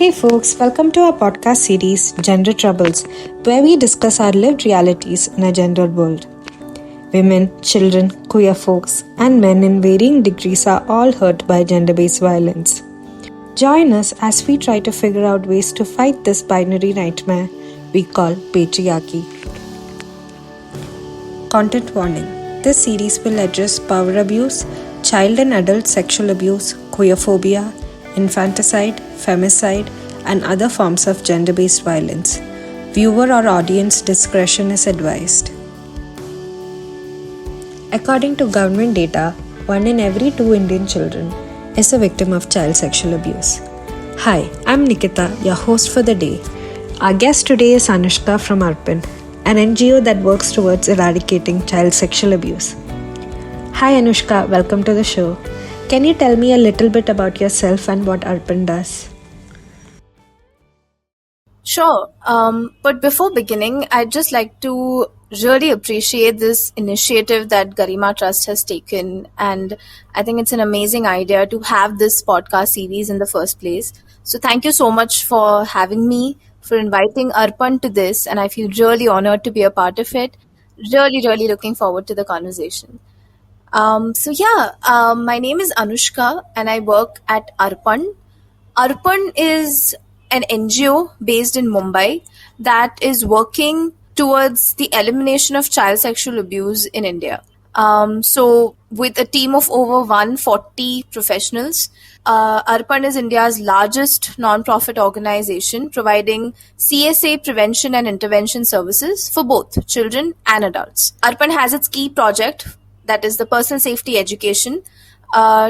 Hey folks, welcome to our podcast series Gender Troubles, where we discuss our lived realities in a gendered world. Women, children, queer folks, and men in varying degrees are all hurt by gender based violence. Join us as we try to figure out ways to fight this binary nightmare we call patriarchy. Content warning: this series will address power abuse, child and adult sexual abuse, queerphobia, infanticide, femicide, and other forms of gender-based violence. Viewer or audience discretion is advised. According to government data, 1 in every 2 Indian children is a victim of child sexual abuse. Hi, I'm Nikita, your host for the day. Our guest today is Anushka from Arpan, an NGO that works towards eradicating child sexual abuse. Hi Anushka, welcome to the show. Can you tell me a little bit about yourself and what Arpan does? Sure. But before beginning, I'd just like to really appreciate this initiative that Garima Trust has taken. And I think it's an amazing idea to have this podcast series in the first place. So thank you so much for having me, for inviting Arpan to this. And I feel really honored to be a part of it. Really looking forward to the conversation. My name is Anushka and I work at Arpan. Arpan is an NGO based in Mumbai that is working towards the elimination of child sexual abuse in India. With a team of over 140 professionals, Arpan is India's largest non-profit organization providing CSA prevention and intervention services for both children and adults. Arpan has its key project, that is the personal safety education,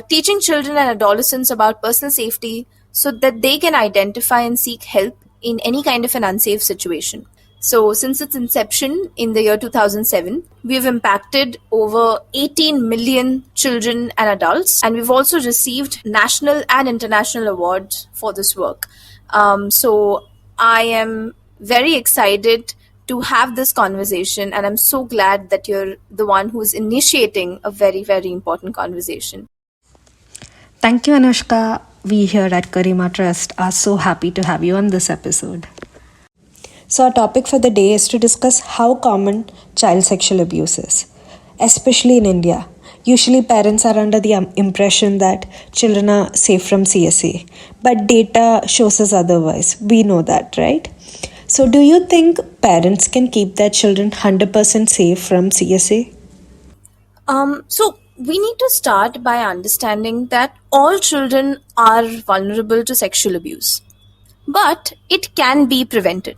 teaching children and adolescents about personal safety so that they can identify and seek help in any kind of an unsafe situation. So since its inception in the year 2007, we have impacted over 18 million children and adults, and we've also received national and international awards for this work. So I am very excited to have this conversation, and I'm so glad that you're the one who's initiating a very important conversation. Thank you, Anushka. We here at Garima Trust are so happy to have you on this episode. So our topic for the day is to discuss how common child sexual abuse is, especially in India. Usually parents are under the impression that children are safe from CSA, but data shows us otherwise. We know that, right? So do you think parents can keep their children 100% safe from CSA? We need to start by understanding that all children are vulnerable to sexual abuse, but it can be prevented.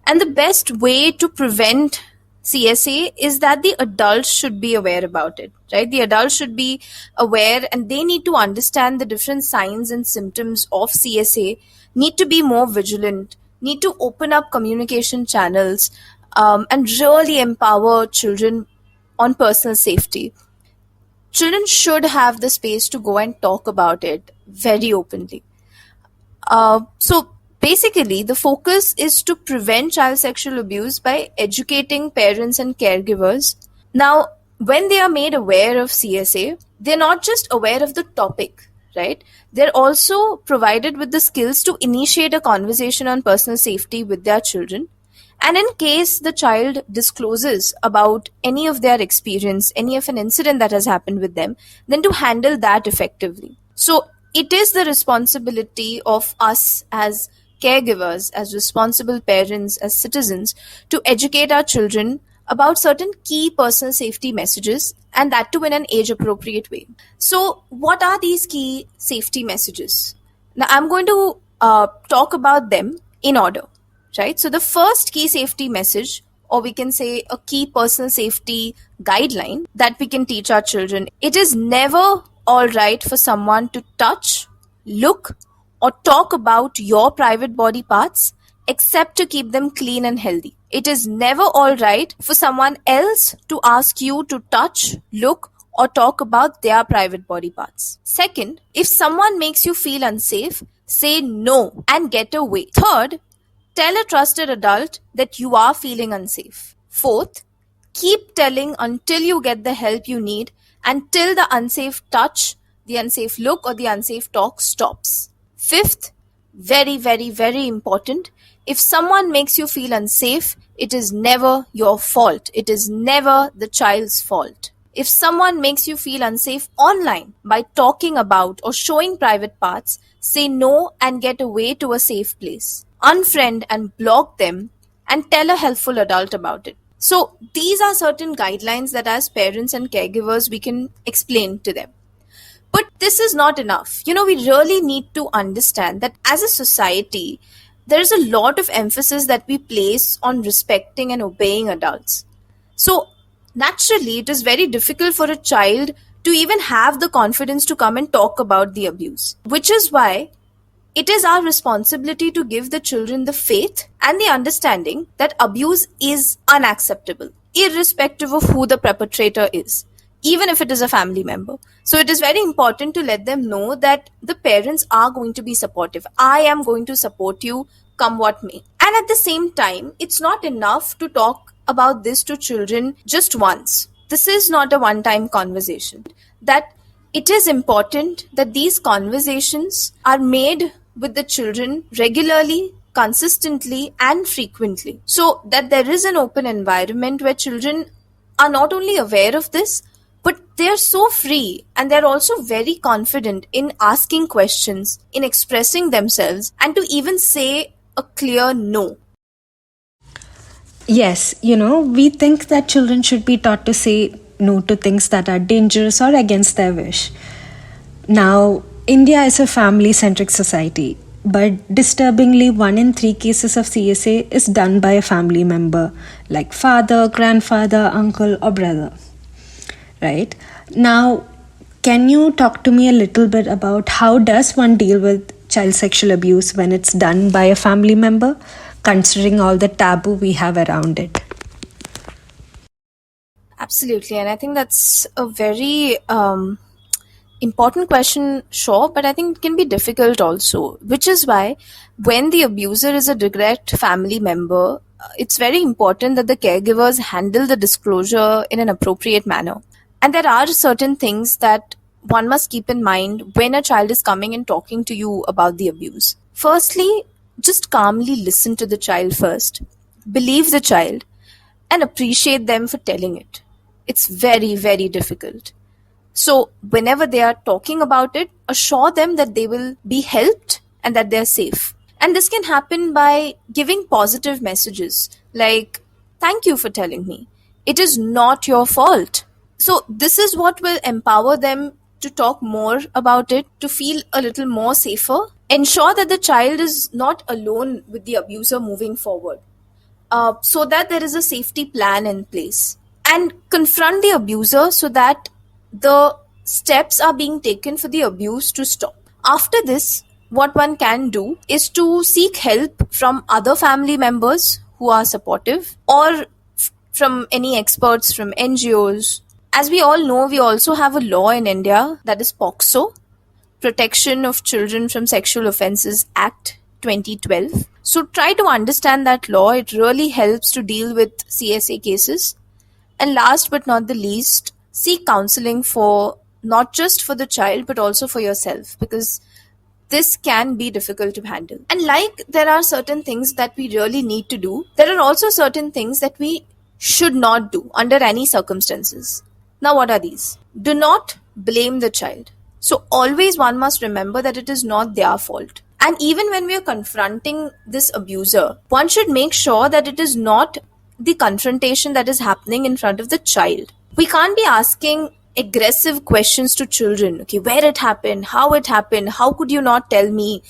And the best way to prevent CSA is that the adults should be aware about it, right? The adults should be aware and they need to understand the different signs and symptoms of CSA, need to be more vigilant, need to open up communication channels, and really empower children on personal safety. Children should have the space to go and talk about it very openly. Basically, the focus is to prevent child sexual abuse by educating parents and caregivers. Now, when they are made aware of CSA, they're not just aware of the topic, right? They're also provided with the skills to initiate a conversation on personal safety with their children. And in case the child discloses about any of their experience, any of an incident that has happened with them, then to handle that effectively. So it is the responsibility of us as caregivers, as responsible parents, as citizens, to educate our children about certain key personal safety messages, and that too in an age-appropriate way. So what are these key safety messages? Now I'm going to talk about them in order. Right? So the first key safety message, or we can say a key personal safety guideline that we can teach our children, it is never all right for someone to touch, look, or talk about your private body parts except to keep them clean and healthy. It is never all right for someone else to ask you to touch, look, or talk about their private body parts. Second, if someone makes you feel unsafe, say no and get away. Third, tell a trusted adult that you are feeling unsafe. Fourth, keep telling until you get the help you need and till the unsafe touch, the unsafe look, or the unsafe talk stops. Fifth, very, very, very important. If someone makes you feel unsafe, it is never your fault. It is never the child's fault. If someone makes you feel unsafe online by talking about or showing private parts, say no and get away to a safe place. Unfriend and block them and tell a helpful adult about it. So, these are certain guidelines that as parents and caregivers we can explain to them. But this is not enough. We really need to understand that as a society, there is a lot of emphasis that we place on respecting and obeying adults. So, naturally, it is very difficult for a child to even have the confidence to come and talk about the abuse, which is why it is our responsibility to give the children the faith and the understanding that abuse is unacceptable, irrespective of who the perpetrator is, even if it is a family member. So it is very important to let them know that the parents are going to be supportive. I am going to support you, come what may. And at the same time, it's not enough to talk about this to children just once. This is not a one-time conversation. That it is important that these conversations are made with the children regularly, consistently, and frequently, so that there is an open environment where children are not only aware of this, but they're so free and they're also very confident in asking questions, in expressing themselves, and to even say a clear no. Yes, we think that children should be taught to say no to things that are dangerous or against their wish. Now, India is a family centric society, but disturbingly, 1 in 3 cases of CSA is done by a family member, like father, grandfather, uncle, or brother. Right? Now, can you talk to me a little bit about how does one deal with child sexual abuse when it's done by a family member, considering all the taboo we have around it? Absolutely, and I think that's a very important question, sure, but I think it can be difficult also, which is why when the abuser is a direct family member, it's very important that the caregivers handle the disclosure in an appropriate manner. And there are certain things that one must keep in mind when a child is coming and talking to you about the abuse. Firstly, just calmly listen to the child first, believe the child, and appreciate them for telling it. It's very, very difficult. So, whenever they are talking about it, assure them that they will be helped and that they're safe. And this can happen by giving positive messages like, thank you for telling me. It is not your fault. So, this is what will empower them to talk more about it, to feel a little more safer. Ensure that the child is not alone with the abuser moving forward, so that there is a safety plan in place. And confront the abuser so that the steps are being taken for the abuse to stop. After this, what one can do is to seek help from other family members who are supportive, or from any experts from NGOs. As we all know, we also have a law in India that is POCSO, Protection of Children from Sexual Offences Act 2012. So try to understand that law. It really helps to deal with CSA cases. And last but not the least, seek counseling for not just for the child but also for yourself, because this can be difficult to handle. And like there are certain things that we really need to do, there are also certain things that we should not do under any circumstances. Now, what are these? Do not blame the child. So always one must remember that it is not their fault. And even when we are confronting this abuser, one should make sure that it is not the confrontation that is happening in front of the child. We can't be asking aggressive questions to children. Okay, where it happened, how could you not tell me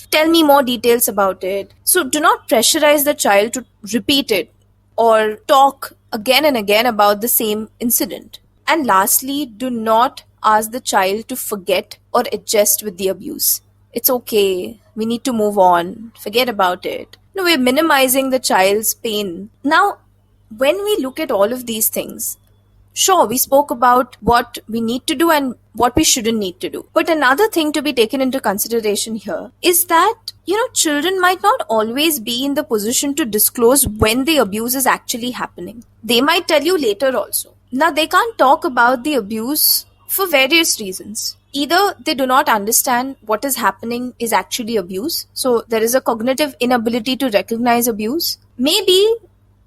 more details about it. So do not pressurize the child to repeat it or talk again and again about the same incident. And lastly, do not ask the child to forget or adjust with the abuse. It's okay, we need to move on, forget about it. No, we're minimizing the child's pain. Now, when we look at all of these things, sure, we spoke about what we need to do and what we shouldn't need to do. But another thing to be taken into consideration here is that, children might not always be in the position to disclose when the abuse is actually happening. They might tell you later also. Now, they can't talk about the abuse for various reasons. Either they do not understand what is happening is actually abuse, so there is a cognitive inability to recognize abuse. Maybe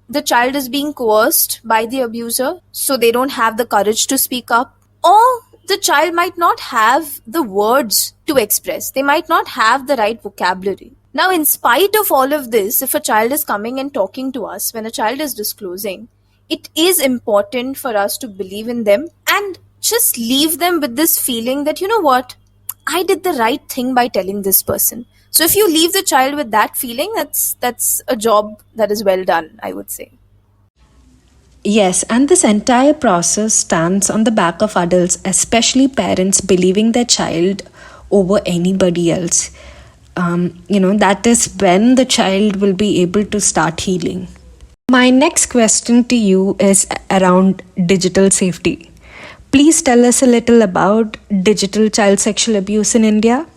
the child is being coerced by the abuser, so they don't have the courage to speak up. Or the child might not have the words to express, they might not have the right vocabulary. Now, in spite of all of this, if a child is coming and talking to us, when a child is disclosing, it is important for us to believe in them and just leave them with this feeling that, you know what, I did the right thing by telling this person. So if you leave the child with that feeling, that's a job that is well done, I would say. Yes, and this entire process stands on the back of adults, especially parents, believing their child over anybody else. That is when the child will be able to start healing. My next question to you is around digital safety. Please tell us a little about digital child sexual abuse in India.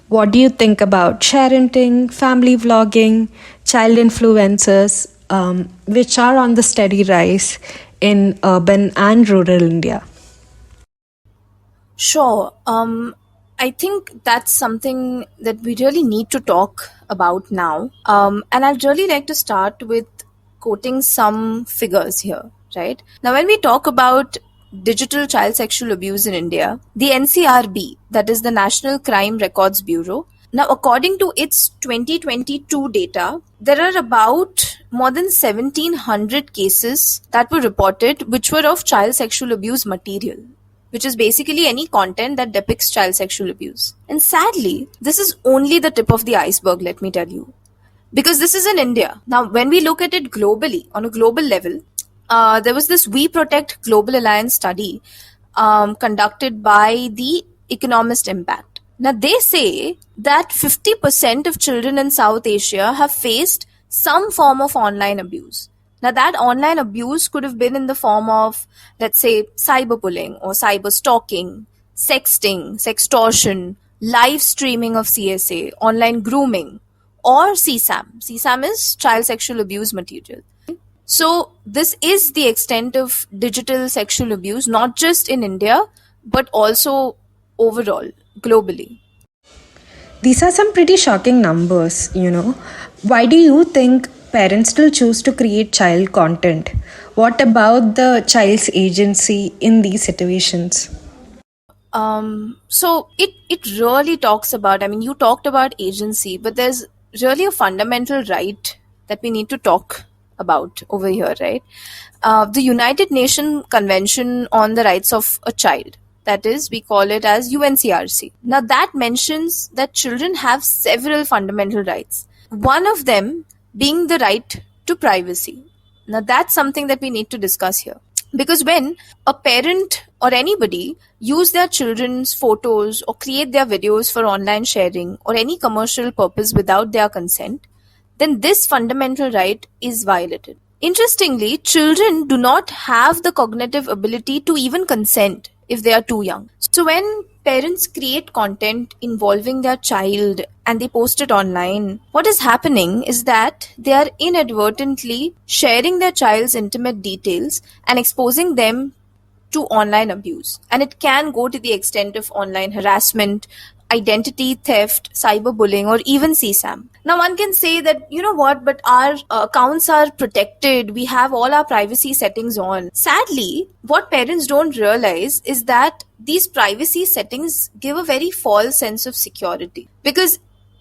What do you think about sharenting, family vlogging, child influencers, which are on the steady rise in urban and rural India? Sure. I think that's something that we really need to talk about now. And I'd really like to start with quoting some figures here, right? Now, when we talk about digital child sexual abuse in India, the NCRB, that is the National Crime Records Bureau, now according to its 2022 data, there are about more than 1700 cases that were reported which were of child sexual abuse material, which is basically any content that depicts child sexual abuse. And sadly, this is only the tip of the iceberg, let me tell you. Because this is in India. Now, when we look at it globally, on a global level, there was this We Protect Global Alliance study conducted by the Economist Impact. Now, they say that 50% of children in South Asia have faced some form of online abuse. Now, that online abuse could have been in the form of, let's say, cyberbullying or cyber stalking, sexting, sextortion, live streaming of CSA, online grooming, or CSAM. CSAM is child sexual abuse material. So, this is the extent of digital sexual abuse, not just in India, but also overall, globally. These are some pretty shocking numbers. Why do you think parents still choose to create child content? What about the child's agency in these situations? So it really talks about, I mean, you talked about agency, but there's really a fundamental right that we need to talk about over here, right? The United Nations Convention on the Rights of a Child, that is, we call it as UNCRC. Now, that mentions that children have several fundamental rights. One of them being the right to privacy. Now, that's something that we need to discuss here. Because when a parent or anybody use their children's photos or create their videos for online sharing or any commercial purpose without their consent, then this fundamental right is violated. Interestingly, children do not have the cognitive ability to even consent if they are too young. So when parents create content involving their child and they post it online, what is happening is that they are inadvertently sharing their child's intimate details and exposing them to online abuse. And it can go to the extent of online harassment, identity theft, cyberbullying, or even CSAM. Now, one can say that, you know what, but our accounts are protected. We have all our privacy settings on. Sadly, what parents don't realize is that these privacy settings give a very false sense of security. Because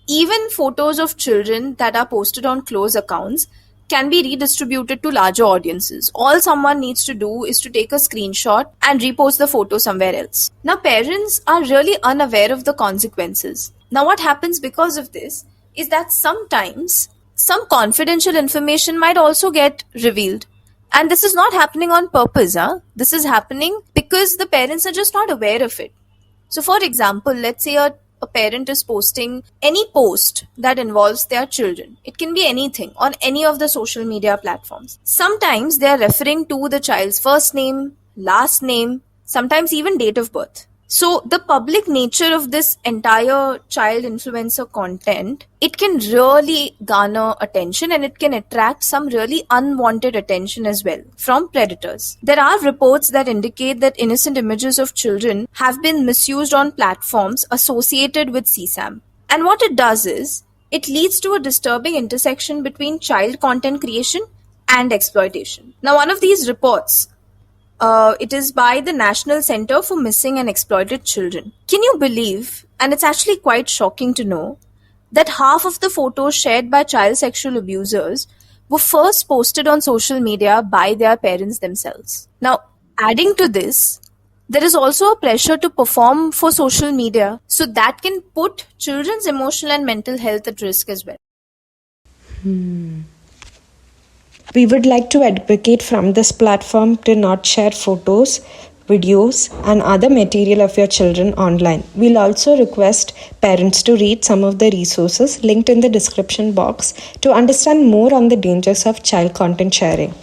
even photos of children that are posted on close accounts can be redistributed to larger audiences. All someone needs to do is to take a screenshot and repost the photo somewhere else. Now, parents are really unaware of the consequences. Now, what happens because of this is that sometimes some confidential information might also get revealed. And this is not happening on purpose. This is happening because the parents are just not aware of it. So, for example, let's say a parent is posting any post that involves their children. It can be anything on any of the social media platforms. Sometimes they are referring to the child's first name, last name, sometimes even date of birth. So the public nature of this entire child influencer content, it can really garner attention and it can attract some really unwanted attention as well from predators. There are reports that indicate that innocent images of children have been misused on platforms associated with CSAM. And what it does is, it leads to a disturbing intersection between child content creation and exploitation. Now, one of these reports, it is by the National Center for Missing and Exploited Children. Can you believe, and it's actually quite shocking to know, that half of the photos shared by child sexual abusers were first posted on social media by their parents themselves. Now, adding to this, there is also a pressure to perform for social media, so that can put children's emotional and mental health at risk as well. We would like to advocate from this platform to not share photos, videos, and other material of your children online. We'll also request parents to read some of the resources linked in the description box to understand more on the dangers of child content sharing.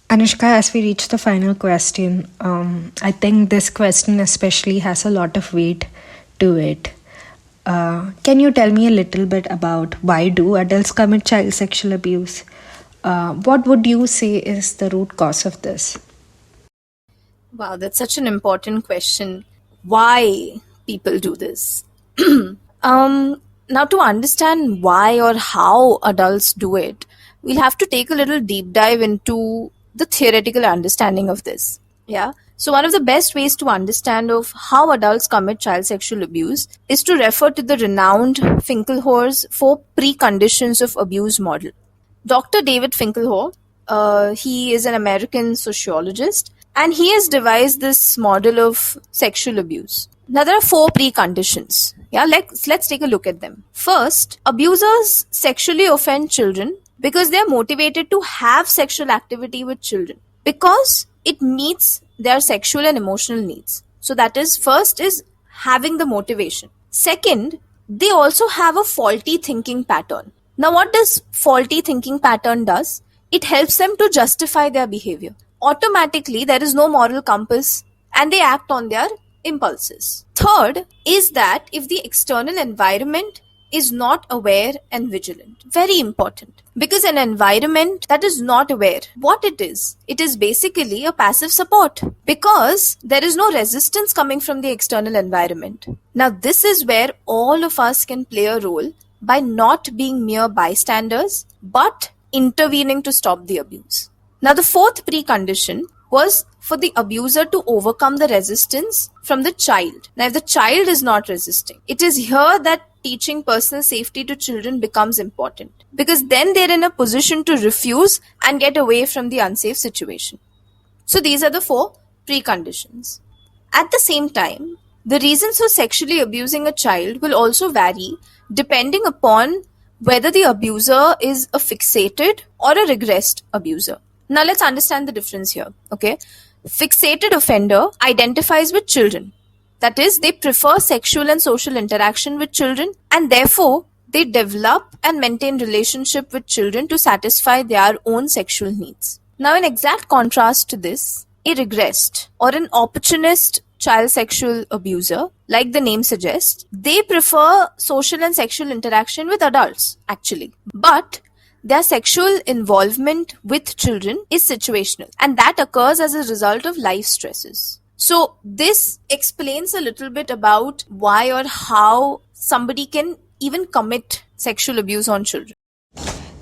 Anushka, as we reach the final question, I think this question especially has a lot of weight to it. Can you tell me a little bit about why do adults commit child sexual abuse? What would you say is the root cause of this? Wow, that's such an important question. Why people do this? Now, to understand why or how adults do it, we'll have to take a little deep dive into the theoretical understanding of this. Yeah. So one of the best ways to understand of how adults commit child sexual abuse is to refer to the renowned Finkelhor's 4 preconditions of abuse model. Dr. David Finkelhor, he is an American sociologist, and he has devised this model of sexual abuse. Now, there are 4 preconditions. Yeah, let's take a look at them. First, abusers sexually offend children because they are motivated to have sexual activity with children because it meets their sexual and emotional needs. So that is, first is having the motivation. Second, they also have a faulty thinking pattern. Now, what does faulty thinking pattern does? It helps them to justify their behavior. Automatically, there is no moral compass and they act on their impulses. Third is that if the external environment is not aware and vigilant. Very important. Because an environment that is not aware, what it is basically a passive support. Because there is no resistance coming from the external environment. Now, this is where all of us can play a role by not being mere bystanders, but intervening to stop the abuse. Now, the 4th precondition was for the abuser to overcome the resistance from the child. Now, if the child is not resisting, it is here that teaching personal safety to children becomes important, because then they're in a position to refuse and get away from the unsafe situation. So these are the 4 preconditions. At the same time, the reasons for sexually abusing a child will also vary depending upon whether the abuser is a fixated or a regressed abuser. Now let's understand the difference here, okay? Fixated offender identifies with children. That is, they prefer sexual and social interaction with children, and therefore they develop and maintain relationship with children to satisfy their own sexual needs. Now, in exact contrast to this, a regressed or an opportunist child sexual abuser, like the name suggests, they prefer social and sexual interaction with adults, actually. But their sexual involvement with children is situational, and that occurs as a result of life stresses. So this explains a little bit about why or how somebody can even commit sexual abuse on children.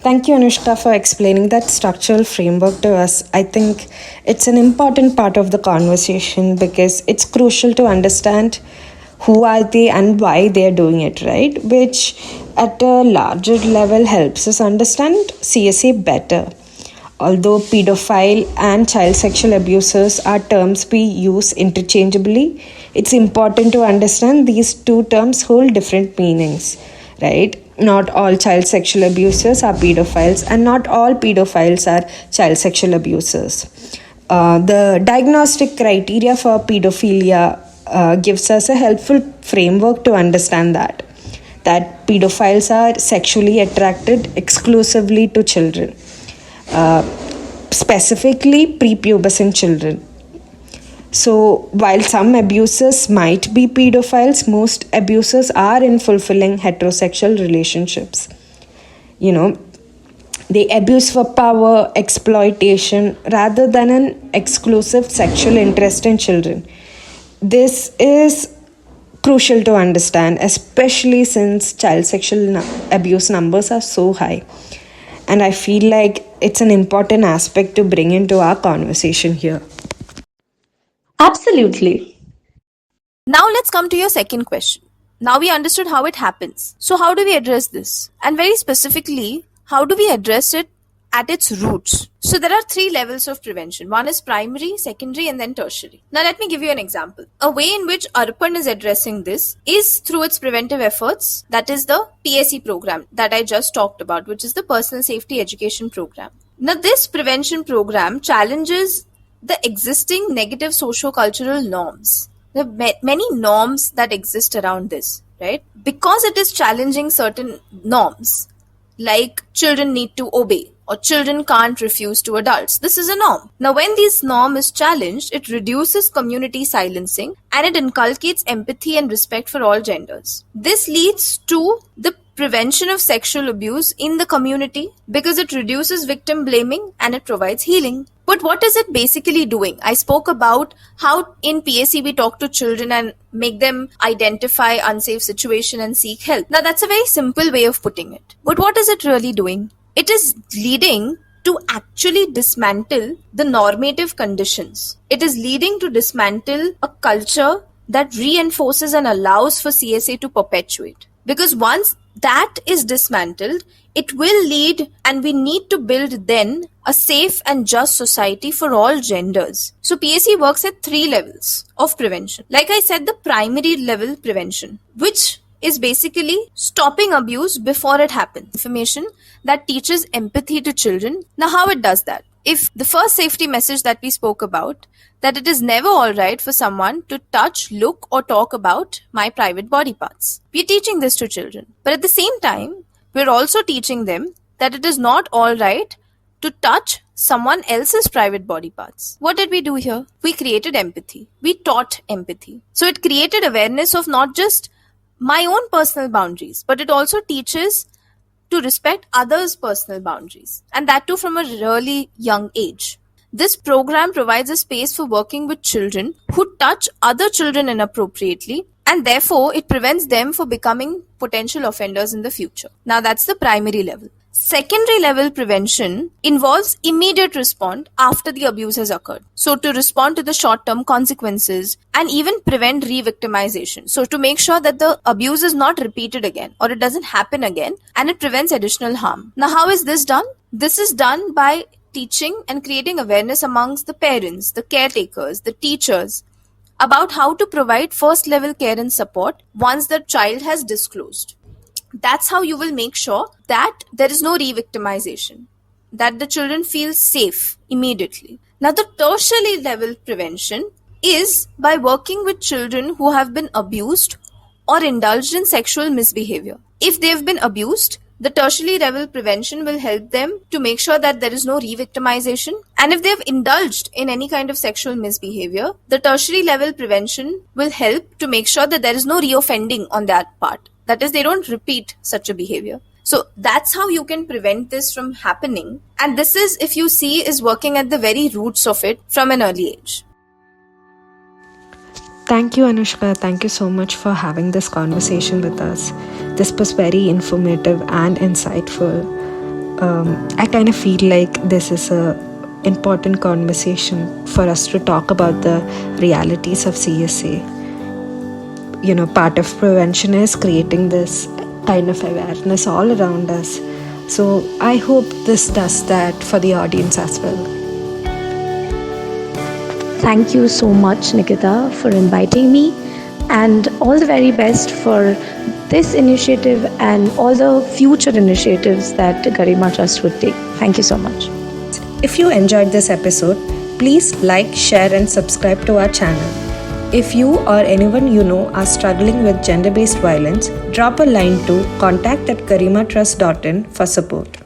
Thank you, Anushka, for explaining that structural framework to us. I think it's an important part of the conversation because it's crucial to understand who are they and why they're doing it, right? Which at a larger level helps us understand CSA better. Although pedophile and child sexual abusers are terms we use interchangeably, it's important to understand these 2 terms hold different meanings, right? Not all child sexual abusers are pedophiles, and not all pedophiles are child sexual abusers. The diagnostic criteria for pedophilia gives us a helpful framework to understand that pedophiles are sexually attracted exclusively to children. Specifically prepubescent children. So, while some abusers might be pedophiles, most abusers are in fulfilling heterosexual relationships. You know, they abuse for power, exploitation, rather than an exclusive sexual interest in children. This is crucial to understand, especially since child sexual abuse numbers are so high. And I feel like it's an important aspect to bring into our conversation here. Absolutely. Now let's come to your second question. Now we understood how it happens. So how do we address this? And very specifically, how do we address it at its roots? So there are three levels of prevention. One is primary, secondary, and then tertiary. Now let me give you an example. A way in which Arpan is addressing this is through its preventive efforts. That is the PSE program that I just talked about, which is the Personal Safety Education Program. Now this prevention program challenges the existing negative socio-cultural norms. There are many norms that exist around this, right? Because it is challenging certain norms, like children need to obey or children can't refuse to adults. This is a norm. Now, when this norm is challenged, it reduces community silencing and it inculcates empathy and respect for all genders. This leads to the prevention of sexual abuse in the community because it reduces victim blaming and it provides healing. But what is it basically doing? I spoke about how in PSC we talk to children and make them identify unsafe situation and seek help. Now that's a very simple way of putting it. But what is it really doing? It is leading to actually dismantle the normative conditions. It is leading to dismantle a culture that reinforces and allows for CSA to perpetuate. Because once that is dismantled, it will lead, and we need to build then a safe and just society for all genders. So PSE works at three levels of prevention. Like I said, the primary level prevention, which is basically stopping abuse before it happens. Information that teaches empathy to children. Now how it does that? If the first safety message that we spoke about, that it is never alright for someone to touch, look or talk about my private body parts. We are teaching this to children. But at the same time, we are also teaching them that it is not alright to touch someone else's private body parts. What did we do here? We created empathy. We taught empathy. So it created awareness of not just my own personal boundaries, but it also teaches to respect others' personal boundaries, and that too from a really young age. This program provides a space for working with children who touch other children inappropriately, and therefore it prevents them from becoming potential offenders in the future. Now that's the primary level. Secondary level prevention involves immediate response after the abuse has occurred. So to respond to the short-term consequences and even prevent re-victimization. So to make sure that the abuse is not repeated again or it doesn't happen again and it prevents additional harm. Now how is this done? This is done by teaching and creating awareness amongst the parents, the caretakers, the teachers about how to provide first level care and support once the child has disclosed. That's how you will make sure that there is no re-victimization, that the children feel safe immediately. Now, the tertiary level prevention is by working with children who have been abused or indulged in sexual misbehavior. If they have been abused, the tertiary level prevention will help them to make sure that there is no re-victimization. And if they have indulged in any kind of sexual misbehavior, the tertiary level prevention will help to make sure that there is no re-offending on that part. That is, they don't repeat such a behavior. So that's how you can prevent this from happening. And this is, if you see, is working at the very roots of it from an early age. Thank you, Anushka. Thank you so much for having this conversation with us. This was very informative and insightful. I kind of feel like this is a important conversation for us to talk about the realities of CSA. You know, part of prevention is creating this kind of awareness all around us. So I hope this does that for the audience as well. Thank you so much, Nikita, for inviting me, and all the very best for this initiative and all the future initiatives that Garima Trust would take. Thank you so much. If you enjoyed this episode, please like, share and subscribe to our channel. If you or anyone you know are struggling with gender-based violence, drop a line to contact@garimatrust.in for support.